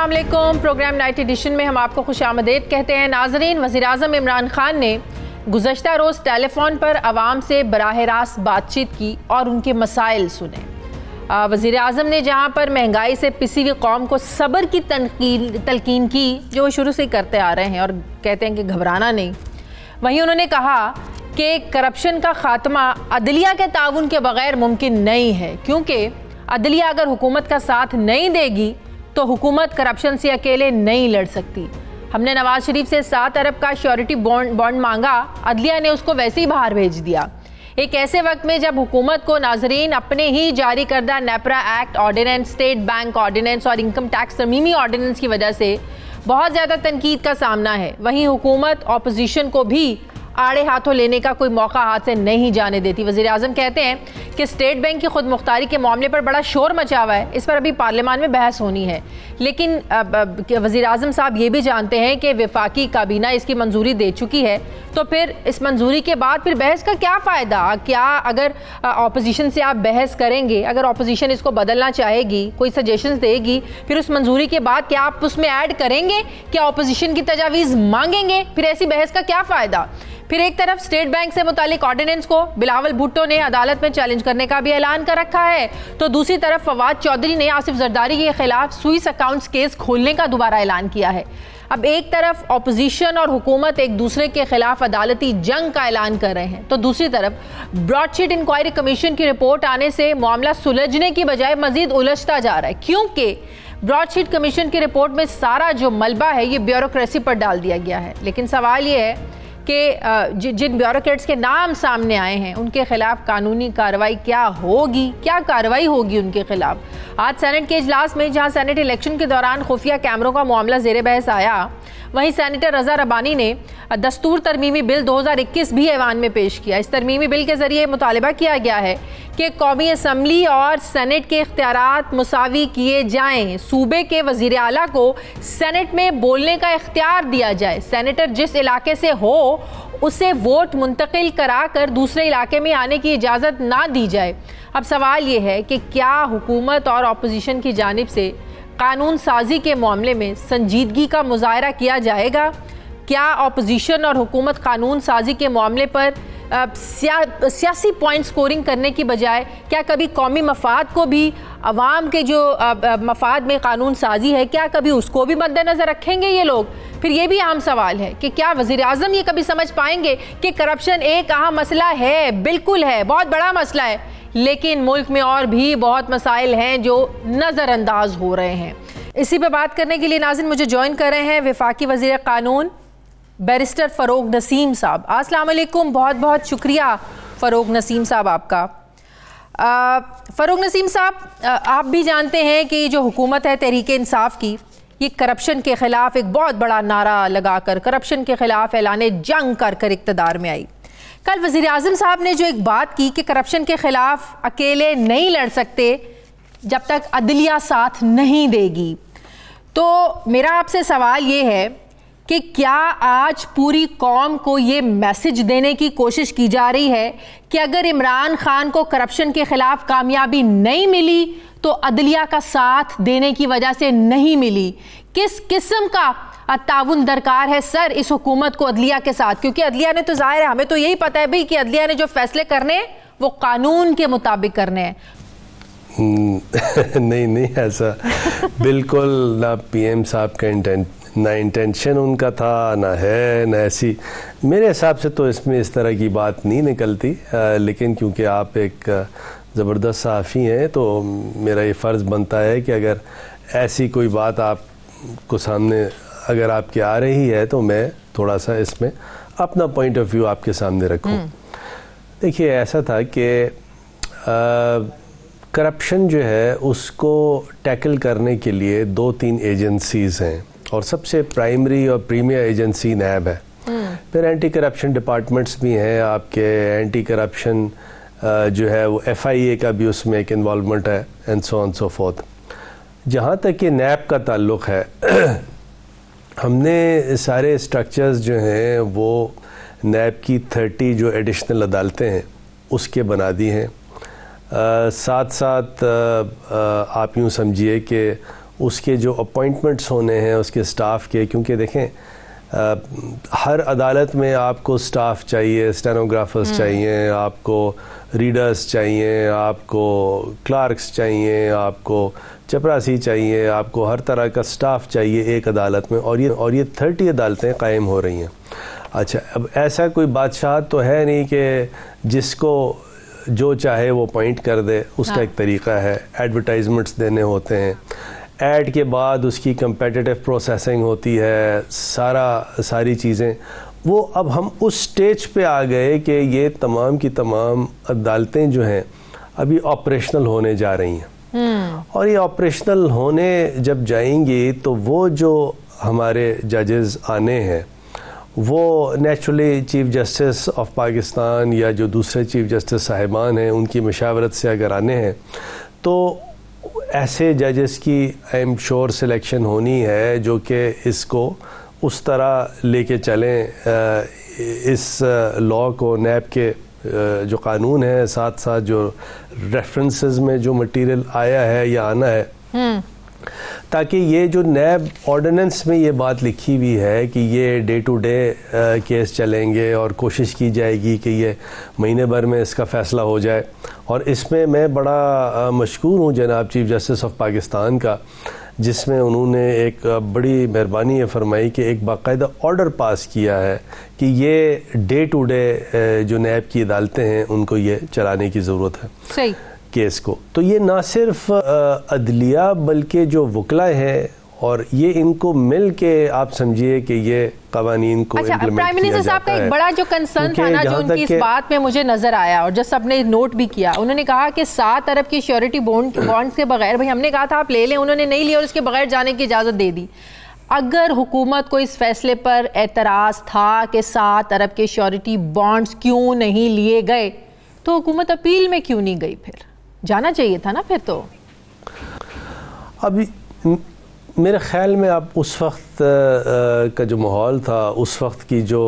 अस्सलाम वालेकुम। Programme night addition में हम आपको खुशामदीद कहते हैं। नाज़रीन, वज़ीर-ए-आज़म इमरान खान ने गुज़श्ता रोज़ टेलीफोन पर आवाम से बराह रास्त बातचीत की और उनके मसाइल सुने। वज़ीर-ए-आज़म ने जहाँ पर महंगाई से पिसी हुई कौम को सब्र की तलकीन की, जो शुरू से करते आ रहे हैं और कहते हैं कि घबराना नहीं, वहीं उन्होंने कहा कि करप्शन का ख़ात्मा अदलिया के ताउन के बग़ैर मुमकिन नहीं है, क्योंकि अदलिया अगर हुकूमत का साथ नहीं देगी तो हुकूमत करप्शन से अकेले नहीं लड़ सकती। हमने नवाज शरीफ से 7 अरब का श्योरिटी बॉन्ड मांगा, अदलिया ने उसको वैसे ही बाहर भेज दिया। एक ऐसे वक्त में जब हुकूमत को नाजरीन अपने ही जारी करदा NEPRA act ordinance, state bank ordinance और इनकम टैक्स तरमीमी ऑर्डिनेंस की वजह से बहुत ज़्यादा तनकीद का सामना है, वहीं हुकूमत अपोजिशन को भी आड़े हाथों लेने का कोई मौका हाथ से नहीं जाने देती। वज़ीर-ए-आज़म कहते हैं कि स्टेट बैंक की खुद मुख्तारी के मामले पर बड़ा शोर मचा हुआ है, इस पर अभी पार्लियामान में बहस होनी है, लेकिन वज़ीर-ए-आज़म साहब ये भी जानते हैं कि वफाकी काबीना इसकी मंजूरी दे चुकी है, तो फिर इस मंजूरी के बाद फिर बहस का क्या फ़ायदा? क्या अगर अपोजिशन से आप बहस करेंगे, अगर अपोजिशन इसको बदलना चाहेगी, कोई सजेशंस देगी, फिर उस मंजूरी के बाद क्या आप उसमें ऐड करेंगे? क्या अपोजिशन की तजावीज़ मांगेंगे? फिर ऐसी बहस का क्या फ़ायदा? फिर एक तरफ स्टेट बैंक से मुतालिक ऑर्डिनेंस को बिलावल भुट्टो ने अदालत में चैलेंज करने का भी ऐलान कर रखा है, तो दूसरी तरफ फवाद चौधरी ने आसिफ जरदारी के खिलाफ स्विस अकाउंट्स केस खोलने का दोबारा ऐलान किया है। अब एक तरफ अपोजिशन और हुकूमत एक दूसरे के खिलाफ अदालती जंग का ऐलान कर रहे हैं, तो दूसरी तरफ ब्रॉडशीट इंक्वायरी कमीशन की रिपोर्ट आने से मामला सुलझने की बजाय मजीद उलझता जा रहा है, क्योंकि ब्रॉडशीट कमीशन की रिपोर्ट में सारा जो मलबा है ये ब्यूरोक्रेसी पर डाल दिया गया है। लेकिन सवाल ये है कि जिन ब्यूरोक्रेट्स के नाम सामने आए हैं उनके खिलाफ कानूनी कार्रवाई क्या होगी, क्या कार्रवाई होगी उनके खिलाफ? आज सेनेट के इजलास में जहां सेनेट इलेक्शन के दौरान खुफिया कैमरों का मामला ज़ेर बहस आया, वहीं सेनेटर रज़ा रब्बानी ने दस्तूर तरमीमी बिल 2021 भी ऐवान में पेश किया। इस तरमीमी बिल के ज़रिए मुतालबा किया गया है कि कौमी असम्बली और सेनेट के इख्तियारात मुसावी किए जाएं, सूबे के वज़ीर आला को सेनेट में बोलने का इख्तियार दिया जाए, सेनेटर जिस इलाके से हो उसे वोट मुंतकिल करा कर दूसरे इलाके में आने की इजाज़त ना दी जाए। अब सवाल ये है कि क्या हुकूमत और अपोजिशन की जानिब से कानून साजी के मामले में संजीदगी का मुजाहरा किया जाएगा? क्या अपोजिशन और हुकूमत कानून साजी के मामले पर सियासी पॉइंट स्कोरिंग करने की बजाय क्या कभी कौमी मफाद को भी, अवाम के जो मफाद में कानून साजी है, क्या कभी उसको भी मद्देनज़र रखेंगे ये लोग? फिर ये भी अहम सवाल है कि क्या वज़ीर-ए-आज़म ये कभी समझ पाएंगे कि करप्शन एक अहम मसला है, बिल्कुल है, बहुत बड़ा मसला है, लेकिन मुल्क में और भी बहुत मसाइल हैं जो नज़रअंदाज हो रहे हैं। इसी पे बात करने के लिए नाज़रीन मुझे ज्वाइन कर रहे हैं वफाकी वज़ीर कानून बैरिस्टर फ़रोग नसीम साहब। अस्सलाम वालेकुम, बहुत बहुत शुक्रिया फ़रोग नसीम साहब आपका। फ़रोग नसीम साहब, आप भी जानते हैं कि जो हुकूमत है तहरीक इंसाफ की, ये करप्शन के ख़िलाफ़ एक बहुत बड़ा नारा लगाकर करप्शन के ख़िलाफ़ ऐलान जंग कर इक़्तिदार में आई। कल वज़ीर-ए-आज़म साहब ने जो एक बात की कि करप्शन के ख़िलाफ़ अकेले नहीं लड़ सकते जब तक अदलिया साथ नहीं देगी, तो मेरा आपसे सवाल ये है कि क्या आज पूरी कौम को ये मैसेज देने की कोशिश की जा रही है कि अगर इमरान खान को करप्शन के ख़िलाफ़ कामयाबी नहीं मिली तो अदलिया का साथ देने की वजह से नहीं मिली? किस किस्म का ताउन दरकार है सर इस हुकूमत को अदलिया के साथ? क्योंकि अदलिया ने तो ज़ाहिर है, हमें तो यही पता है भाई कि अदलिया ने जो फैसले करने हैं वो कानून के मुताबिक करने हैं। नहीं ऐसा बिल्कुल ना पीएम साहब का ना इंटेंशन उनका था, ना है, ना ऐसी मेरे हिसाब से तो इसमें इस तरह की बात नहीं निकलती। लेकिन क्योंकि आप एक ज़बरदस्त सहाफ़ी हैं तो मेरा ये फ़र्ज़ बनता है कि अगर ऐसी कोई बात आपको सामने अगर आपकी आ रही है तो मैं थोड़ा सा इसमें अपना पॉइंट ऑफ व्यू आपके सामने रखूं। देखिए, ऐसा था कि करप्शन जो है उसको टैकल करने के लिए 2-3 एजेंसीज़ हैं और सबसे प्राइमरी और प्रीमियर एजेंसी नैब है। फिर एंटी करप्शन डिपार्टमेंट्स भी हैं आपके, एंटी करप्शन जो है वो FIA का भी उसमें एक इन्वॉल्वमेंट है, and so on so fourth. जहाँ तक कि नैब का ताल्लुक़ है हमने सारे स्ट्रक्चर्स जो हैं वो नैब की 30 जो एडिशनल अदालतें हैं उसके बना दी हैं। साथ साथ आप यूँ समझिए कि उसके जो अपॉइंटमेंट्स होने हैं उसके स्टाफ के, क्योंकि देखें हर अदालत में आपको स्टाफ चाहिए, स्टेनोग्राफर्स चाहिए, आपको रीडर्स चाहिए, आपको क्लार्क्स चाहिए, आपको चपरासी चाहिए, आपको हर तरह का स्टाफ चाहिए एक अदालत में, और ये 30 अदालतें कायम हो रही हैं। अच्छा, अब ऐसा कोई बादशाह तो है नहीं कि जिसको जो चाहे वो अपॉइंट कर दे, उसका एक तरीका है। एडवर्टाइजमेंट्स देने होते हैं, ऐड के बाद उसकी कंपेटिटिव प्रोसेसिंग होती है, सारी चीज़ें वो। अब हम उस स्टेज पे आ गए कि ये तमाम की तमाम अदालतें जो हैं अभी ऑपरेशनल होने जा रही हैं, और ये ऑपरेशनल होने जब जाएंगी तो वो जो हमारे जजेस आने हैं वो naturally chief justice of Pakistan या जो दूसरे चीफ़ जस्टिस साहिबान हैं उनकी मशावरत से अगर आने हैं तो ऐसे जजेस की आई एम श्योर सिलेक्शन होनी है जो कि इसको उस तरह लेके चलें, इस लॉ को, नैब के जो कानून है, साथ साथ जो रेफरेंसेस में जो मटेरियल आया है या आना है, ताकि ये जो नैब ऑर्डिनेंस में ये बात लिखी हुई है कि ये डे टू डे केस चलेंगे और कोशिश की जाएगी कि ये महीने भर में इसका फ़ैसला हो जाए। और इसमें मैं बड़ा मशकूर हूँ जनाब चीफ़ जस्टिस ऑफ पाकिस्तान का, जिसमें उन्होंने एक बड़ी मेहरबानी फरमाई कि एक बाकायदा ऑर्डर पास किया है कि ये डे टू डे जो नैब की अदालतें हैं उनको ये चलाने की ज़रूरत है। सही केस को। तो ये ना सिर्फ अदलिया बल्कि जो वकलाए हैं और ये इनको मिल के आप समझिए कि ये कवानीन को इम्प्लीमेंट प्राइम मिनिस्टर साहब का एक बड़ा जो कंसर्न था ना, जो उनकी इस बात में मुझे नजर आया और जो सबने नोट भी किया, उन्होंने कहा कि 7 अरब की श्योरिटी बॉन्ड्स के बगैर, भाई हमने कहा था आप ले लें, उन्होंने नहीं लिया और उसके बगैर जाने की इजाज़त दे दी। अगर हुकूमत को इस फैसले पर एतराज़ था कि 7 अरब के श्योरिटी बॉन्ड्स क्यों नहीं लिए गए, तो हुकूमत अपील में क्यों नहीं गई? फिर जाना चाहिए था ना फिर तो। अभी मेरे ख्याल में आप उस वक्त का जो माहौल था, उस वक्त की जो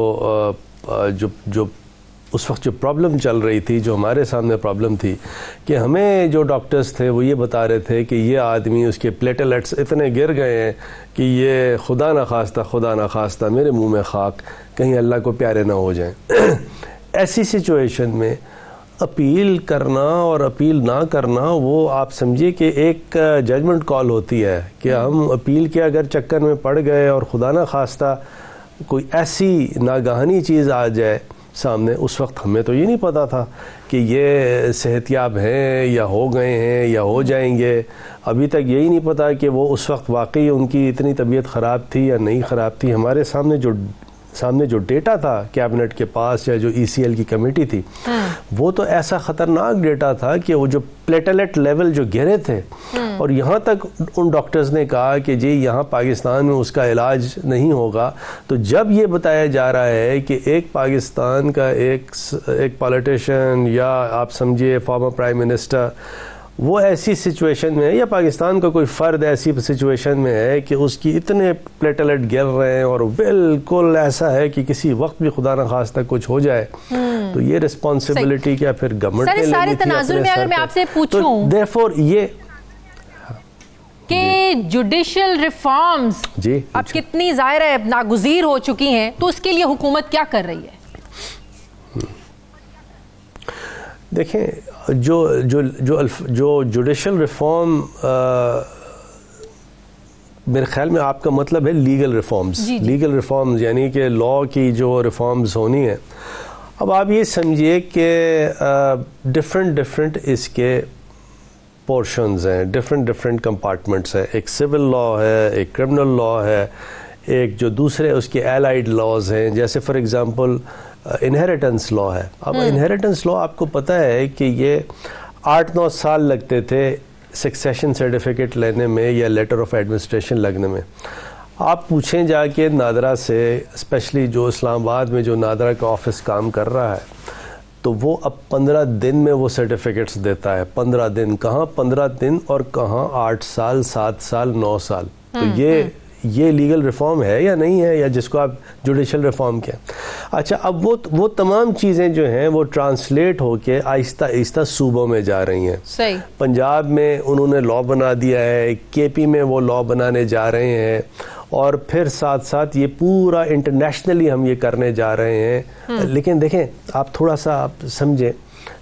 उस वक्त जो प्रॉब्लम चल रही थी, जो हमारे सामने प्रॉब्लम थी कि हमें जो डॉक्टर्स थे वो ये बता रहे थे कि ये आदमी, उसके प्लेटलेट्स इतने गिर गए हैं कि ये खुदा ना खास्ता मेरे मुंह में खाक, कहीं अल्लाह को प्यारे ना हो जाएं। ऐसी सिचुएशन में अपील करना और अपील ना करना, वो आप समझिए कि एक जजमेंट कॉल होती है कि हम अपील के अगर चक्कर में पड़ गए और खुदा ना खास्ता कोई ऐसी नागहानी चीज़ आ जाए सामने, उस वक्त हमें तो ये नहीं पता था कि ये सेहतियाब हैं या हो गए हैं या हो जाएंगे। अभी तक यही नहीं पता कि वो उस वक्त वाकई उनकी इतनी तबीयत ख़राब थी या नहीं ख़राब थी। हमारे सामने जो डेटा था कैबिनेट के पास या जो ECL की कमेटी थी, वो तो ऐसा ख़तरनाक डेटा था कि वो जो प्लेटलेट लेवल जो गिरे थे, और यहाँ तक उन डॉक्टर्स ने कहा कि जी यहाँ पाकिस्तान में उसका इलाज नहीं होगा। तो जब ये बताया जा रहा है कि एक पाकिस्तान का एक पॉलिटिशियन या आप समझिए फॉर्मर प्राइम मिनिस्टर वो ऐसी सिचुएशन में है, या पाकिस्तान का कोई फ़र्द ऐसी सिचुएशन में है कि उसकी इतने प्लेटलेट गिर रहे हैं और बिल्कुल ऐसा है कि किसी वक्त भी खुदा न खास्ता कुछ हो जाए, तो ये रिस्पॉन्सिबिलिटी क्या फिर गवर्नमेंट ने लेनी थी अपने में? अगर मैं आपसे पूछूं, तो देयरफॉर ये कि जुडिशल रिफॉर्म्स अब कितनी ज़ाहिर है नागुज़ीर हो चुकी हैं, तो उसके लिए हुकूमत क्या कर रही है? देखें, जो जुडिशल रिफॉर्म, मेरे ख्याल में आपका मतलब है लीगल रिफॉर्म्स। लीगल रिफॉर्म्स यानी कि लॉ की जो रिफॉर्म्स होनी है। अब आप ये समझिए कि डिफरेंट इसके पोर्शंस हैं, डिफरेंट कंपार्टमेंट्स हैं। एक सिविल लॉ है, एक क्रिमिनल लॉ है, एक जो दूसरे उसके एलाइड लॉज हैं, जैसे फॉर एग्जांपल इनहेरिटेंस लॉ है। अब इनहेरिटेंस लॉ आपको पता है कि ये 8-9 साल लगते थे सक्सेशन सर्टिफिकेट लेने में या लेटर ऑफ एडमिनिस्ट्रेशन लगने में। आप पूछें जाके नादरा से, स्पेशली जो इस्लामाबाद में जो नादरा का ऑफिस काम कर रहा है, तो वो अब 15 दिन में वो सर्टिफिकेट्स देता है। 15 दिन कहाँ 15 दिन और कहाँ 8 साल, 7 साल, 9 साल। तो ये लीगल रिफॉर्म है या नहीं है, या जिसको आप जुडिशल रिफॉर्म कहें। अच्छा, अब वो तमाम चीज़ें जो हैं वो ट्रांसलेट होके आहिस्ता आहिस्ता सूबों में जा रही हैं। सही। पंजाब में उन्होंने लॉ बना दिया है, केपी में वो लॉ बनाने जा रहे हैं, और फिर साथ साथ ये पूरा इंटरनेशनली हम ये करने जा रहे हैं। लेकिन देखें, आप थोड़ा सा आप समझें,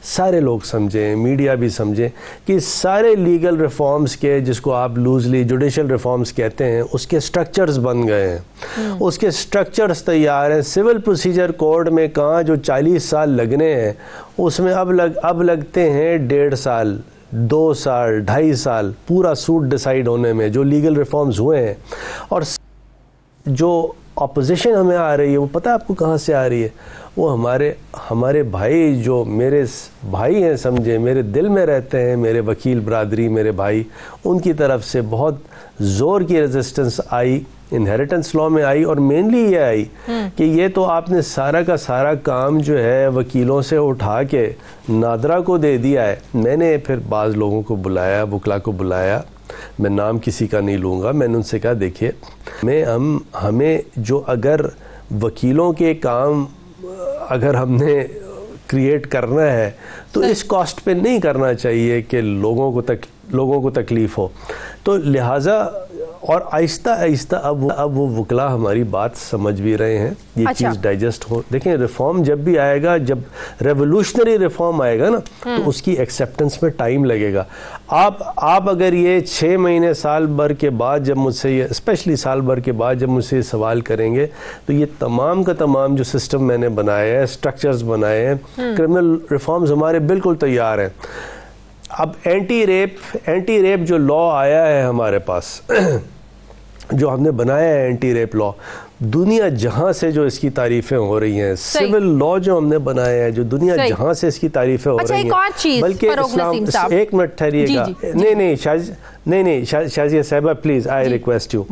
सारे लोग समझें, मीडिया भी समझें कि सारे लीगल रिफॉर्म्स के, जिसको आप लूजली जुडिशल रिफॉर्म्स कहते हैं, उसके स्ट्रक्चर्स बन गए हैं, उसके स्ट्रक्चर्स तैयार हैं। सिविल प्रोसीजर कोड में कहाँ जो 40 साल लगने हैं, उसमें अब लगते हैं 1.5 साल, 2 साल, 2.5 साल पूरा सूट डिसाइड होने में, जो लीगल रिफॉर्म्स हुए हैं। और जो अपोजिशन हमें आ रही है, वो पता है आपको कहाँ से आ रही है? वो हमारे भाई, जो मेरे भाई हैं, समझे, मेरे दिल में रहते हैं, मेरे वकील बरादरी, मेरे भाई, उनकी तरफ से बहुत ज़ोर की रेजिस्टेंस आई, इनहेरिटेंस लॉ में आई। और मेनली ये आई कि ये तो आपने सारा का सारा काम जो है वकीलों से उठा के नादरा को दे दिया है। मैंने फिर बाज़ लोगों को बुलाया, वकला को बुलाया, मैं नाम किसी का नहीं लूँगा, मैंने उनसे कहा देखिए, हमें जो अगर वकीलों के काम अगर हमने क्रिएट करना है तो इस कॉस्ट पे नहीं करना चाहिए कि लोगों को तकलीफ़ हो। तो लिहाजा और आहिस्ता आहिस्ता अब वो वकला हमारी बात समझ भी रहे हैं, ये अच्छा। चीज़ डाइजेस्ट हो। देखें, रिफॉर्म जब भी आएगा, जब रेवोल्यूशनरी रिफॉर्म आएगा ना, तो उसकी एक्सेप्टेंस में टाइम लगेगा। आप अगर ये 6 महीने, साल भर के बाद जब मुझसे ये, स्पेशली साल भर के बाद जब मुझसे ये सवाल करेंगे, तो ये तमाम का तमाम जो सिस्टम मैंने बनाया है, स्ट्रक्चर्स बनाए हैं, क्रिमिनल रिफॉर्म्स हमारे बिल्कुल तैयार हैं। अब एंटी रेप जो लॉ आया है हमारे पास जो हमने बनाया है, एंटी रेप लॉ, दुनिया जहां से जो इसकी तारीफें हो रही हैं, सिविल लॉ जो हमने बनाया है, जो दुनिया जहां से इसकी तारीफें हो रही हैं, बल्कि इस्लाम, एक मिनट ठहरिएगा, नहीं शाजिया साहिबा प्लीज, आई रिक्वेस्ट यू।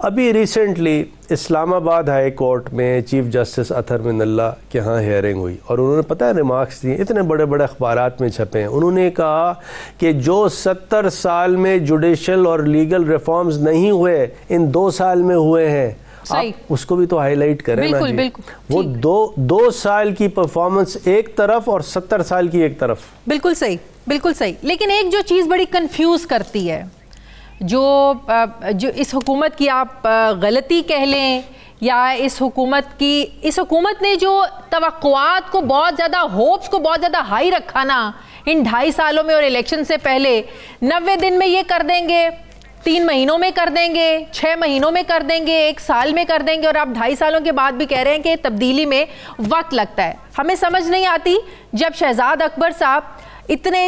अभी रिसेंटली इस्लामाबाद हाई कोर्ट में चीफ जस्टिस अतहर मिनल्ला के यहाँ हियरिंग हुई, और उन्होंने पता है रिमार्क्स दिए, इतने बड़े बड़े अखबारात में छपे हैं। उन्होंने कहा कि जो 70 साल में जुडिशल और लीगल रिफॉर्म्स नहीं हुए, इन 2 साल में हुए हैं। आप उसको भी तो हाईलाइट करें ना जी। बिल्कुल, वो 2 साल की परफॉर्मेंस एक तरफ और 70 साल की एक तरफ। बिल्कुल सही, बिल्कुल सही। लेकिन एक जो चीज़ बड़ी कंफ्यूज करती है, जो इस हुकूमत की आप गलती कह लें, या इस हुकूमत ने जो तवक्कुआत को बहुत ज़्यादा, होप्स को बहुत ज़्यादा हाई रखा ना इन 2.5 सालों में, और इलेक्शन से पहले 90 दिन में ये कर देंगे, 3 महीनों में कर देंगे, 6 महीनों में कर देंगे, 1 साल में कर देंगे, और आप 2.5 सालों के बाद भी कह रहे हैं कि तब्दीली में वक्त लगता है। हमें समझ नहीं आती, जब शहजाद अकबर साहब इतने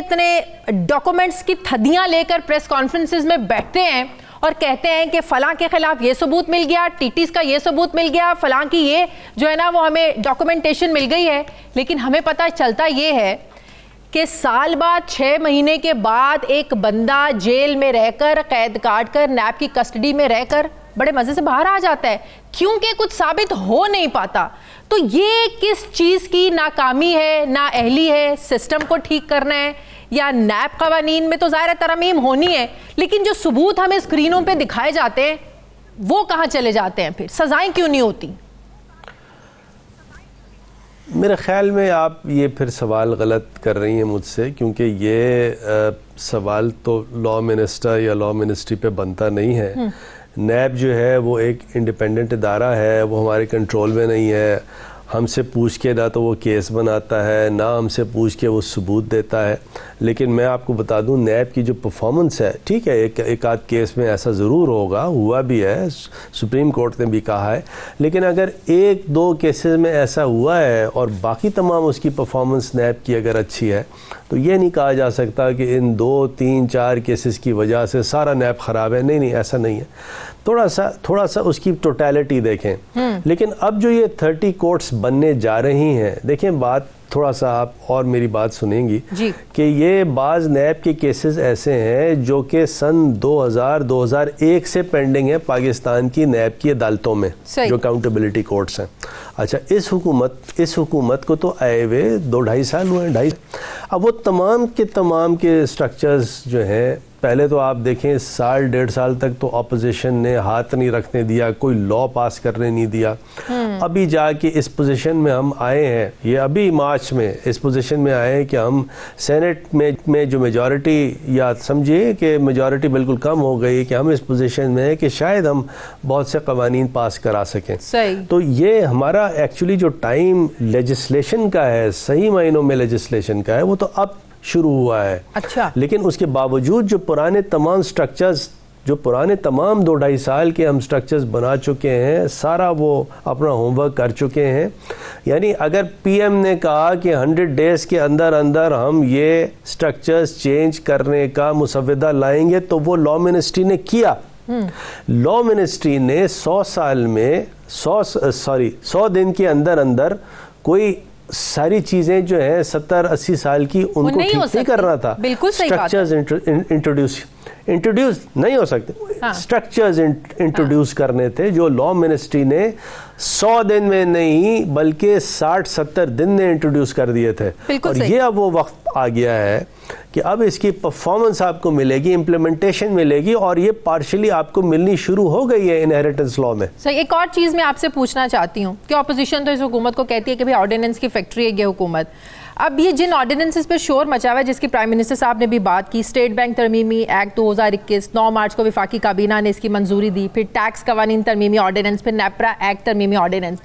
डॉक्यूमेंट्स की थदियां लेकर प्रेस कॉन्फ्रेंसेस में बैठते हैं और कहते हैं कि फलां के खिलाफ ये सबूत मिल गया, टीटीस का ये सबूत मिल गया, फलां की ये जो है ना वो हमें डॉक्यूमेंटेशन मिल गई है, लेकिन हमें पता चलता ये है कि साल बाद, 6 महीने के बाद एक बंदा जेल में रहकर, कैद काट कर, नैब की कस्टडी में रहकर बड़े मज़े से बाहर आ जाता है, क्योंकि कुछ साबित हो नहीं पाता। तो ये किस चीज़ की नाकामी है, नाअहली है, सिस्टम को ठीक करना है, या नैब कवानीन में तो ज़ाहिर तरमीम होनी है, लेकिन जो सबूत हमें स्क्रीनों पे दिखाए जाते हैं वो कहाँ चले जाते हैं? फिर सजाएं क्यों नहीं होती? मेरे ख्याल में आप ये फिर सवाल गलत कर रही हैं मुझसे, क्योंकि ये सवाल तो लॉ मिनिस्टर या लॉ मिनिस्ट्री पे बनता नहीं है। नैब जो है वो एक इंडिपेंडेंट इदारा है, वो हमारे कंट्रोल में नहीं है। हमसे पूछ के ना तो वो केस बनाता है, ना हमसे पूछ के वो सबूत देता है। लेकिन मैं आपको बता दूं, नैब की जो परफॉर्मेंस है, ठीक है, एक आध केस में ऐसा ज़रूर होगा, हुआ भी है, सुप्रीम कोर्ट ने भी कहा है, लेकिन अगर 1-2 केसेस में ऐसा हुआ है और बाकी तमाम उसकी परफॉर्मेंस नैब की अगर अच्छी है, तो ये नहीं कहा जा सकता कि इन 2-3-4 केसेस की वजह से सारा नैब ख़राब है। नहीं, ऐसा नहीं है। थोड़ा सा उसकी टोटलिटी देखें। लेकिन अब जो ये 30 कोर्ट्स बनने जा रही हैं, देखें, बात थोड़ा सा आप और मेरी बात सुनेंगी जी। कि ये बाज़ नैब के केसेस ऐसे हैं जो कि सन 2000-2001 से पेंडिंग है पाकिस्तान की नैब की अदालतों में, जो अकाउंटेबिलिटी कोर्ट्स हैं। अच्छा, इस हुकूमत को तो आए हुए 2-2.5 साल हुए हैं, 2.5। अब वो तमाम के स्ट्रक्चर्स जो हैं, पहले तो आप देखें 1.5 साल तक तो अपोजिशन ने हाथ नहीं रखने दिया, कोई लॉ पास करने नहीं दिया। अभी जाके इस पोजीशन में हम आए हैं, ये अभी मार्च में इस पोजीशन में आए हैं कि हम सेनेट में जो मेजॉरिटी, या समझिए कि मेजॉरिटी बिल्कुल कम हो गई, कि हम इस पोजीशन में हैं कि शायद हम बहुत से कवानीन पास करा सकें। सही। तो ये हमारा एक्चुअली जो टाइम लेजिस्लेशन का है, सही मायनों में लेजिस्लेशन का है, वो तो अब शुरू हुआ है। अच्छा। लेकिन उसके बावजूद जो पुराने तमाम स्ट्रक्चर्स, जो पुराने तमाम 2-2.5 साल के हम स्ट्रक्चर्स बना चुके हैं, सारा वो अपना होमवर्क कर चुके हैं। यानी अगर पीएम ने कहा कि 100 डेज के अंदर अंदर हम ये स्ट्रक्चर्स चेंज करने का मुसव्वदा लाएंगे, तो वो लॉ मिनिस्ट्री ने किया। लॉ मिनिस्ट्री ने 100 दिन के अंदर अंदर कोई सारी चीजें जो है 70-80 साल की, उनको ठीक नहीं करना था। बिल्कुल सही बात। स्ट्रक्चर्स इंट्रोड्यूस नहीं हो सकते। हाँ। स्ट्रक्चर्स इंट्रोड्यूस करने थे जो लॉ मिनिस्ट्री ने 100 दिन में नहीं बल्कि 60-70 दिन में इंट्रोड्यूस कर दिए थे। और ये अब वो वक्त आ गया है कि अब इसकी परफॉर्मेंस आपको मिलेगी, इम्प्लीमेंटेशन मिलेगी, और ये पार्शियली आपको मिलनी शुरू हो गई है इनहेरिटेंस लॉ में। सही। एक और चीज़ मैं आपसे पूछना चाहती हूँ कि ऑपोजिशन तो इस हुकूमत को कहती है कि भाई ऑर्डिनेंस की फैक्ट्री है ये हुकूमत। अब ये जिन ऑर्डिनेंसेस पे शोर मचा हुआ है, जिसकी प्राइम मिनिस्टर साहब ने भी बात की, स्टेट बैंक तरमीमी एक्ट 2021, 9 मार्च को वफाकी काबीना ने इसकी मंजूरी दी, फिर टैक्स कवानीन तरमीमी ऑर्डिनेंस, फिर नेपरा एक्ट तरमीमी ऑर्डिनेंस।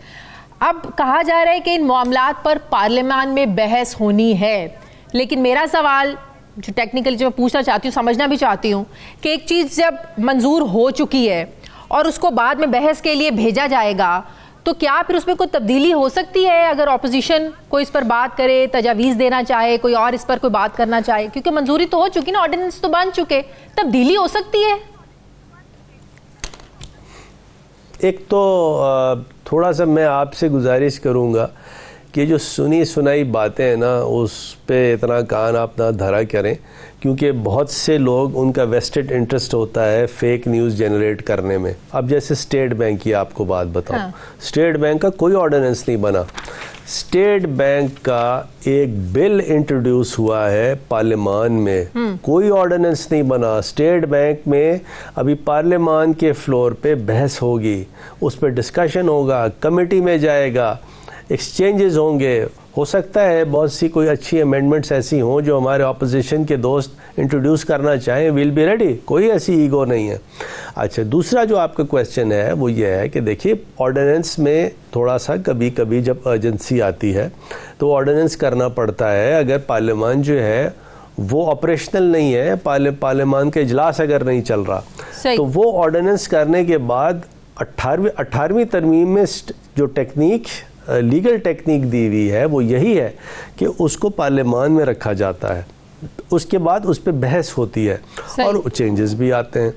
अब कहा जा रहा है कि इन मामलात पर पार्लियामान में बहस होनी है, लेकिन मेरा सवाल जो टेक्निकली जो मैं पूछना चाहती हूँ, समझना भी चाहती हूँ कि एक चीज़ जब मंजूर हो चुकी है और उसको बाद में बहस के लिए भेजा जाएगा, तो क्या फिर उसमें कोई तब्दीली हो सकती है? अगर ऑपोजिशन कोई इस पर बात करे, तजावीज़ देना चाहे, कोई और इस पर कोई बात करना चाहे, क्योंकि मंजूरी तो हो चुकी ना, ऑर्डिनेंस तो बन चुके, तब्दीली हो सकती है? एक तो थोड़ा सा मैं आपसे गुजारिश करूँगा कि जो सुनी सुनाई बातें हैं ना, उस पे इतना कान आप ना धरा करें, क्योंकि बहुत से लोग, उनका वेस्टेड इंटरेस्ट होता है फेक न्यूज़ जनरेट करने में। अब जैसे स्टेट बैंक की आपको बात बताऊं। हाँ। स्टेट बैंक का कोई ऑर्डिनेंस नहीं बना। स्टेट बैंक का एक बिल इंट्रोड्यूस हुआ है पार्लियामान में, कोई ऑर्डिनेंस नहीं बना। स्टेट बैंक में अभी पार्लियामान के फ्लोर पे बहस होगी, उस पर डिस्कशन होगा, कमेटी में जाएगा, एक्सचेंजेस होंगे। हो सकता है बहुत सी कोई अच्छी अमेंडमेंट्स ऐसी हों जो हमारे ऑपोजिशन के दोस्त इंट्रोड्यूस करना चाहें, विल बी रेडी, कोई ऐसी ईगो नहीं है। अच्छा, दूसरा जो आपका क्वेश्चन है वो ये है कि देखिए, ऑर्डिनेंस में थोड़ा सा कभी कभी जब अर्जेंसी आती है तो ऑर्डिनेंस करना पड़ता है। अगर पार्लियामान जो है वो ऑपरेशनल नहीं है, पार्लियामान का इजलास अगर नहीं चल रहा, तो वो ऑर्डिनेंस करने के बाद 18वीं तरमीम में जो टेक्निक, लीगल टेक्निक दी हुई है, वो यही है कि उसको पार्लियामान में रखा जाता है, उसके बाद उस पर बहस होती है और चेंजेस भी आते हैं।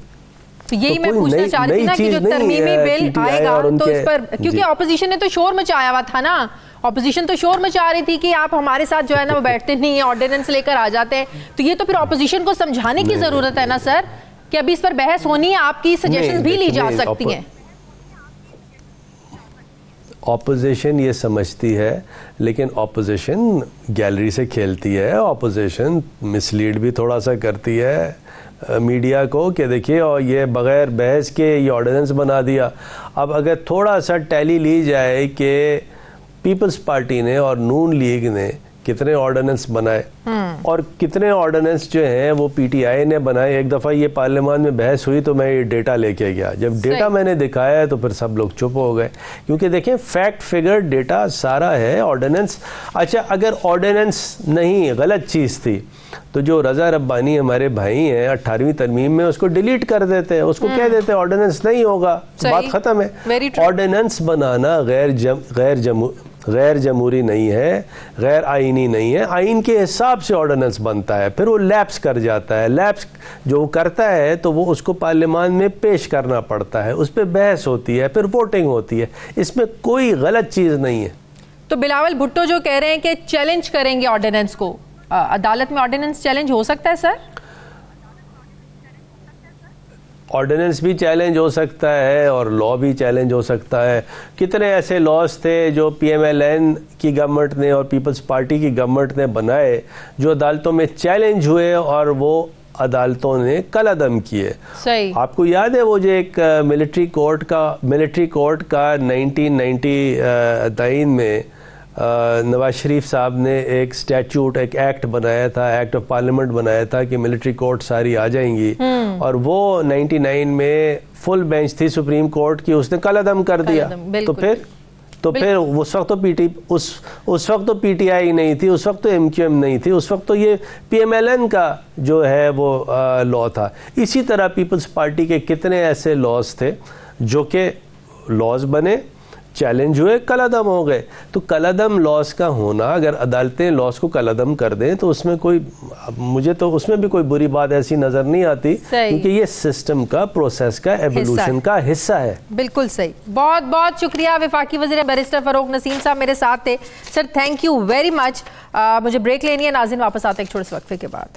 तो यही मैं पूछना चाह रही थी ना कि जो तरमीमी बिल आएगा तो इस पर, क्योंकि ऑपोजिशन ने तो शोर मचाया हुआ था ना, ऑपोजिशन तो शोर मचा रही थी कि आप हमारे साथ जो है ना वो बैठते नहीं है, ऑर्डिनेंस लेकर आ जाते हैं। तो ये तो फिर ऑपोजिशन को समझाने की जरूरत है ना सर, कि अभी इस पर बहस होनी है, आपकी सजेशंस भी ली जा सकती हैं। ऑपोजिशन ये समझती है, लेकिन ऑपोजिशन गैलरी से खेलती है, ऑपोजिशन मिसलीड भी थोड़ा सा करती है मीडिया को कि देखिए, और ये बग़ैर बहस के ये ऑर्डिनेंस बना दिया। अब अगर थोड़ा सा टैली ली जाए कि पीपल्स पार्टी ने और नून लीग ने कितने ऑर्डिनेंस बनाए और कितने ऑर्डिनेंस जो हैं वो पीटीआई ने बनाए। एक दफ़ा ये पार्लियामान में बहस हुई तो मैं ये डेटा लेके गया, जब डेटा मैंने दिखाया तो फिर सब लोग चुप हो गए, क्योंकि देखें फैक्ट फिगर डेटा सारा है। ऑर्डिनेंस, अच्छा अगर ऑर्डिनेंस नहीं गलत चीज़ थी तो जो रज़ा रब्बानी हमारे भाई हैं 18वीं तरमीम में उसको डिलीट कर देते हैं, उसको कह देते हैं ऑर्डिनेंस नहीं होगा, बात ख़त्म है। ऑर्डिनेंस बनाना गैर जमहूरी नहीं है, गैर आइनी नहीं है, आइन के हिसाब से ऑर्डिनेंस बनता है, फिर वो लैप्स कर जाता है। लैप्स जो करता है तो वो उसको पार्लियामान में पेश करना पड़ता है, उस पर बहस होती है, फिर वोटिंग होती है, इसमें कोई गलत चीज़ नहीं है। तो बिलावल भुट्टो जो कह रहे हैं कि चैलेंज करेंगे ऑर्डिनेंस को, अदालत में ऑर्डिनेंस चैलेंज हो सकता है सर? ऑर्डिनेंस भी चैलेंज हो सकता है और लॉ भी चैलेंज हो सकता है। कितने ऐसे लॉज थे जो PMLN की गवर्नमेंट ने और पीपल्स पार्टी की गवर्नमेंट ने बनाए जो अदालतों में चैलेंज हुए और वो अदालतों ने कलअदम किए। सही। आपको याद है वो जो एक मिलिट्री कोर्ट का 1999 में नवाज शरीफ साहब ने एक स्टैट्यूट, एक एक्ट बनाया था, एक्ट ऑफ पार्लियामेंट बनाया था कि मिलिट्री कोर्ट सारी आ जाएंगी, और वो 99 में फुल बेंच थी सुप्रीम कोर्ट की, उसने कलअदम कर दिया। तो फिर उस वक्त तो PTI नहीं थी, उस वक्त तो MQM नहीं थी, उस वक्त तो ये PMLN का जो है वो लॉ था। इसी तरह पीपल्स पार्टी के कितने ऐसे लॉज थे जो कि लॉज बने, चैलेंज हुए, कलअदम हो गए। तो कलअदम लॉस का होना, अगर अदालतें लॉस को कलअदम कर दें तो उसमें कोई, मुझे तो उसमें भी कोई बुरी बात ऐसी नजर नहीं आती, क्योंकि ये सिस्टम का, प्रोसेस का, एवोल्यूशन का हिस्सा है। बिल्कुल सही। बहुत बहुत शुक्रिया वफाकी वज़ीर बैरिस्टर फ़ारूक नसीम साहब मेरे साथ थे। Sir thank you very much. मुझे ब्रेक लेनी है, नाज़रीन वापस आते हैं एक छोटे से वक्फे के बाद।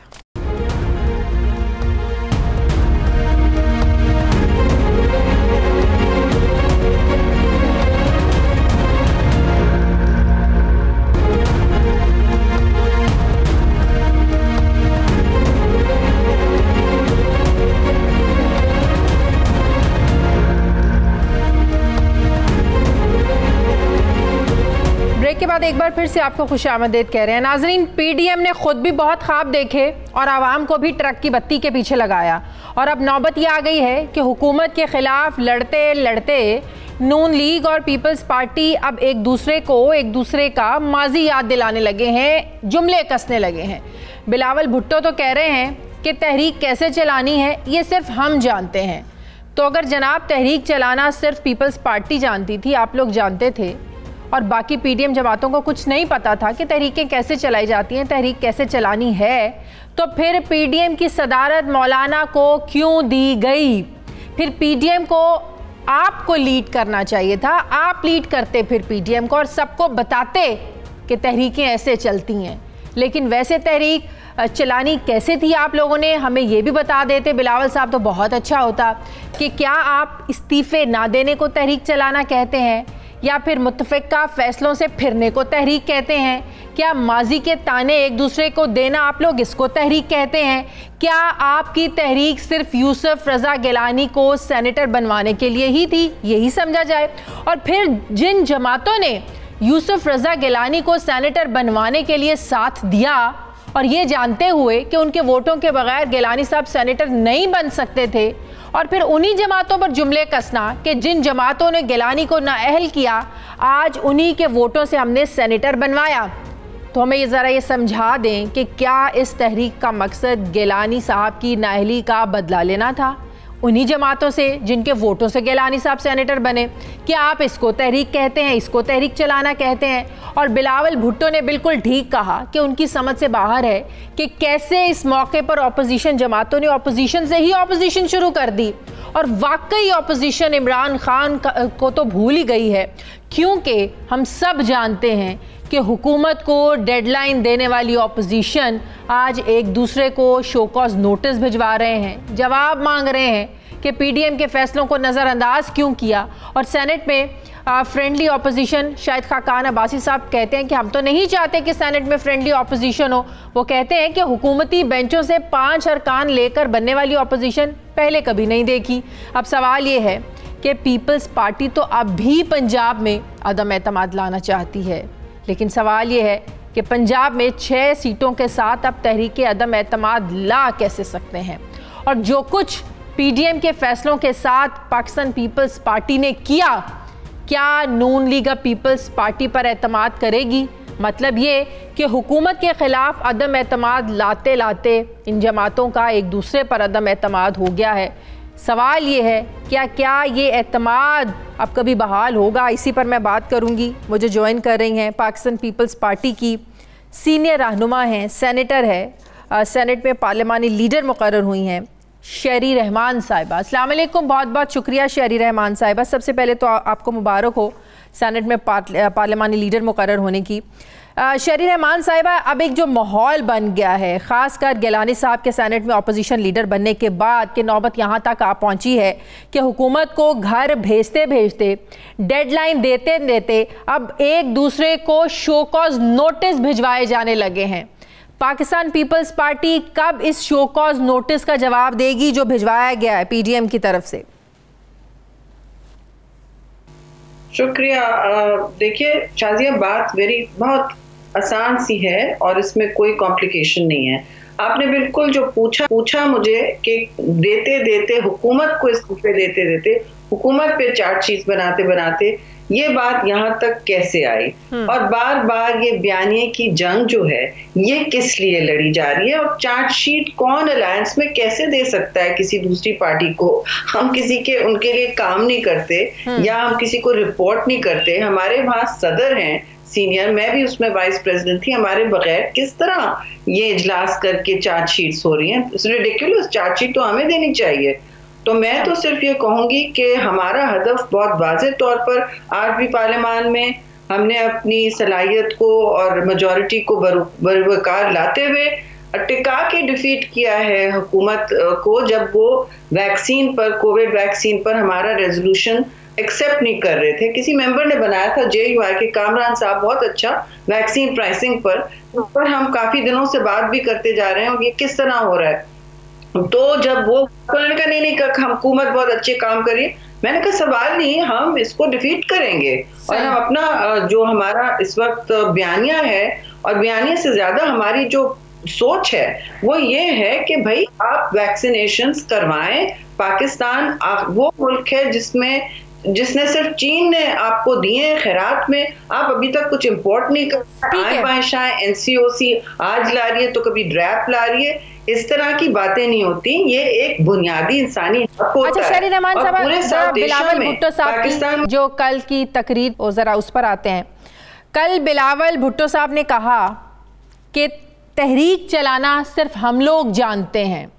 के बाद एक बार फिर से आपको खुशामदीद कह रहे हैं। नाजरीन, PDM ने खुद भी बहुत ख्वाब देखे और आवाम को भी ट्रक की बत्ती के पीछे लगाया, और अब नौबत ये आ गई है कि हुकूमत के खिलाफ लड़ते लड़ते नून लीग और पीपल्स पार्टी अब एक दूसरे का माजी याद दिलाने लगे हैं, जुमले कसने लगे हैं। बिलावल भुट्टो तो कह रहे हैं कि तहरीक कैसे चलानी है ये सिर्फ हम जानते हैं। तो अगर जनाब तहरीक चलाना सिर्फ पीपल्स पार्टी जानती थी, आप लोग जानते थे, और बाकी PDM जमातों को कुछ नहीं पता था कि तहरीकें कैसे चलाई जाती हैं, तहरीक कैसे चलानी है, तो फिर PDM की सदारत मौलाना को क्यों दी गई? फिर PDM को आपको लीड करना चाहिए था, आप लीड करते फिर PDM को और सबको बताते कि तहरीकें ऐसे चलती हैं। लेकिन वैसे तहरीक चलानी कैसे थी आप लोगों ने हमें ये भी बता देते बिलावल साहब, तो बहुत अच्छा होता। कि क्या आप इस्तीफ़े ना देने को तहरीक चलाना कहते हैं, या फिर मुत्तफ़िक़ा फ़ैसलों से फिरने को तहरीक कहते हैं? क्या माजी के ताने एक दूसरे को देना आप लोग इसको तहरीक कहते हैं? क्या आपकी तहरीक सिर्फ यूसुफ रज़ा गिलानी को सेनेटर बनवाने के लिए ही थी, यही समझा जाए? और फिर जिन जमातों ने यूसुफ रज़ा गिलानी को सेनेटर बनवाने के लिए साथ दिया, और ये जानते हुए कि उनके वोटों के बगैर गिलानी साहब सेनेटर नहीं बन सकते थे, और फिर उन्हीं जमातों पर जुमले कसना कि जिन जमातों ने गिलानी को नाअहल किया, आज उन्हीं के वोटों से हमने सेनेटर बनवाया। तो हमें ये ज़रा ये समझा दें कि क्या इस तहरीक का मकसद गिलानी साहब की नाअहली का बदला लेना था उन्हीं जमातों से जिनके वोटों से गिलानी साहब सेनेटर बने? क्या आप इसको तहरीक कहते हैं, इसको तहरीक चलाना कहते हैं? और बिलावल भुट्टो ने बिल्कुल ठीक कहा कि उनकी समझ से बाहर है कि कैसे इस मौके पर अपोजिशन जमातों ने अपोजिशन से ही अपोजिशन शुरू कर दी, और वाकई अपोजिशन इमरान खान को तो भूल ही गई है, क्योंकि हम सब जानते हैं कि हुकूमत को डेडलाइन देने वाली अपोजिशन आज एक दूसरे को शोकॉज नोटिस भिजवा रहे हैं, जवाब मांग रहे हैं कि PDM के फैसलों को नज़रअंदाज क्यों किया। और सेनेट में फ्रेंडली अपोजिशन, शायद खाकान अब्बासी साहब कहते हैं कि हम तो नहीं चाहते कि सेनेट में फ्रेंडली अपोजिशन हो। वो कहते हैं कि हुकूमती बेंचों से 5 अरकान लेकर बनने वाली अपोजिशन पहले कभी नहीं देखी। अब सवाल ये है कि पीपल्स पार्टी तो अब भी पंजाब में अदम एतमाद लाना चाहती है, लेकिन सवाल ये है कि पंजाब में 6 सीटों के साथ अब तहरीक अदम एतमाद ला कैसे सकते हैं? और जो कुछ PDM के फैसलों के साथ पाकिस्तान पीपल्स पार्टी ने किया, क्या नून लीग पीपल्स पार्टी पर एतमाद करेगी? मतलब ये कि हुकूमत के ख़िलाफ़ अदम एतमाद लाते लाते इन जमातों का एक दूसरे पर अदम एतमाद हो गया है। सवाल ये है क्या ये एतमाद अब कभी बहाल होगा? इसी पर मैं बात करूंगी। मुझे ज्वाइन कर रही हैं पाकिस्तान पीपल्स पार्टी की सीनियर रहनुमा हैं, सेनेटर है, सेनेट में पार्लिमानी लीडर मुकर्रर हुई हैं, शेरी रहमान साहिबा। अस्सलाम वालेकुम, बहुत बहुत शुक्रिया शेरी रहमान साहिबा। सबसे पहले तो आपको मुबारक हो सेनेट में पार्लियामानी लीडर मुकर्रर होने की। शहरी रहमान साहिबा, अब एक जो माहौल बन गया है ख़ासकर गिलानी साहब के सेनेट में अपोजिशन लीडर बनने के बाद कि नौबत यहाँ तक आ पहुँची है कि हुकूमत को घर भेजते भेजते, डेडलाइन देते देते अब एक दूसरे को शो कॉज नोटिस भिजवाए जाने लगे हैं। पाकिस्तान पीपल्स पार्टी कब इस शो कॉज नोटिस का जवाब देगी जो भिजवाया गया है पीडीएम की तरफ से? शुक्रिया। देखिए शाजिया, बात बहुत आसान सी है और इसमें कोई कॉम्प्लिकेशन नहीं है। आपने बिल्कुल जो पूछा मुझे कि देते देते हुकूमत को इस्तीफे देते देते हुकूमत पे चार्जशीट बनाते बनाते ये बात यहाँ तक कैसे आई, और बार बार ये बयानिए की जंग जो है ये किस लिए लड़ी जा रही है, और चार्जशीट कौन अलायंस में कैसे दे सकता है किसी दूसरी पार्टी को। हम किसी के उनके लिए काम नहीं करते या हम किसी को रिपोर्ट नहीं करते। हमारे वहाँ सदर हैं सीनियर, मैं भी उसमें वाइस प्रेसिडेंट थी, हमारे बगैर किस तरह ये इजलास करके चार्जशीट्स हो रही हैं। रिडिकुलस चार्जशीट तो हमें देनी चाहिए। तो मैं तो सिर्फ ये कहूंगी कि हमारा हदफ बहुत वाज़ेह तौर पर आज भी पार्लियामान में हमने अपनी सलाहियत को और मेजॉरिटी को बरवकार लाते हुए टिका के डिफीट किया है हुकूमत को, जब वो वैक्सीन पर, कोविड वैक्सीन पर हमारा रेजोल्यूशन एक्सेप्ट नहीं कर रहे थे। किसी मेंबर ने बनाया था JUI के, कामरान साहब, बहुत अच्छा वैक्सीन प्राइसिंग पर हम काफी दिनों से बात भी करते जा रहे हैं और ये किस तरह हो रहा है। तो जब वो उन्होंने कहा नहीं हम हुकूमत बहुत अच्छे काम करिए, मैंने कहा सवाल नहीं, हम इसको डिफीट करेंगे और हम अपना जो हमारा इस वक्त बयानिया है, और बयानिया से ज्यादा हमारी जो सोच है वो ये है कि भाई आप वैक्सीनेशंस करवाएं। पाकिस्तान वो मुल्क है जिसने सिर्फ चीन ने आपको दिए खैरात में, आप अभी तक कुछ इंपोर्ट नहीं कर रहे। NCOC आज ला रही है तो कभी ड्रैप ला रही है, इस तरह की बातें नहीं होती। ये एक बुनियादी इंसानी हक होता है। शहरी रहमान साहब, बिलावल भुट्टो साहब की जो कल की तकरीर, जरा उस पर आते हैं। कल बिलावल भुट्टो साहब ने कहा कि तहरीक चलाना सिर्फ हम लोग जानते हैं।